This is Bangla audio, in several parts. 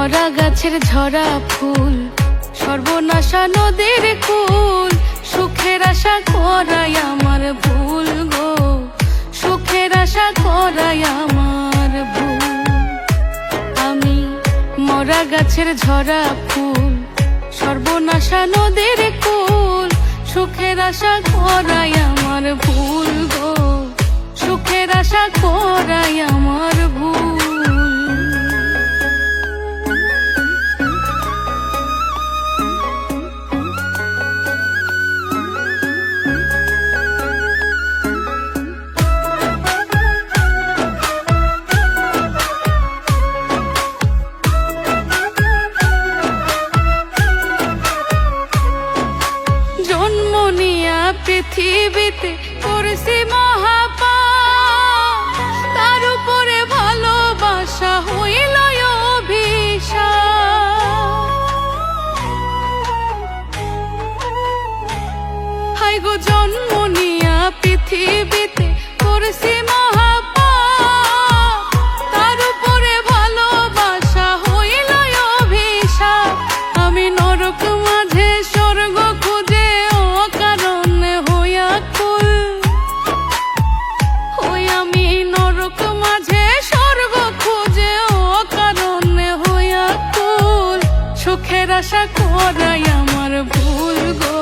মরা গাছের ঝরা ফুল, সর্বনাশা নদীর কুল, সুখের আশা করাই আমার ভুল গো, সুখের আশা করাই আমার ভুল। আমি মরা গাছের ঝরা ফুল, সর্বনাশা নদীর কুল, সুখের আশা করাই আমার ভুল গো, সুখের আশা করাই আমার ভুল। জন্ম নিয়া পৃথিবীতে করেছি মহাপাপ, তার উপরে ভালোবাসা হইল অভিশাপ। হাই গো জন্ম নিয়া পৃথিবীতে করেছি মহাপাপ, তার উপরে ভালোবাসা হইল অভিশাপ। আমি নরক মাঝে স্বর্গ খুঁজে অকারণে হইয়া কুল, ওই আমি নরক মাঝে স্বর্গ খুঁজে অকারণে হইয়া কুল। সুখের আশা করাই আমার ভুল গো,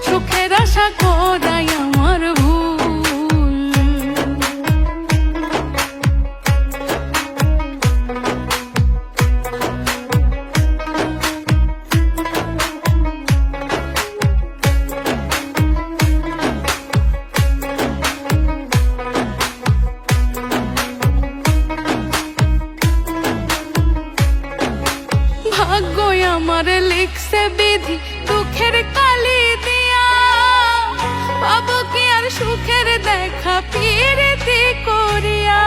সুখের আশা করাই আমার ভুল। ভাগ্যই আমার লিখছে বিধি দুঃখের কালি দিয়া, পাবো কি আর সুখের দেখা পিরিতি করিয়া।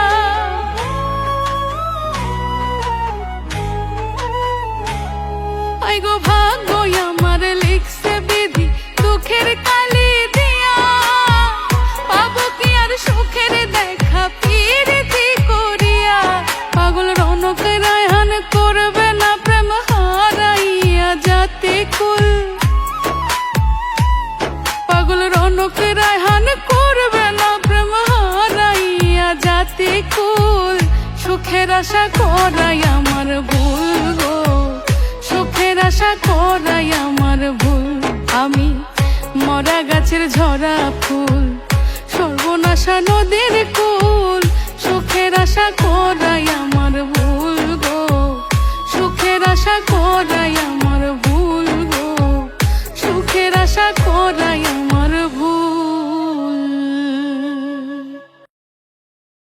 আই গো ভাগ্যই আমার লিখছে বিধি দুঃখের কালি দিয়া, পাবো কি আর সুখের দেখা পিরিতি করিয়া। পাগল রনক রায়হান করবে না প্রেম হারাইয়া জাতি কুল, পাগল রনক রায়হান করবে না প্রেম হারাইয়া জাতি কুল। সুখের আশা করাই আমার ভুল গো, সুখের আশা করাই আমার ভুল। আমি মরা গাছের ঝরা ফুল, সর্বনাশা নদীর কুল, সুখের আশা করাই আমার ভুল গো, সুখের আশা করাই আমার ভুল গো, সুখের আশা করাই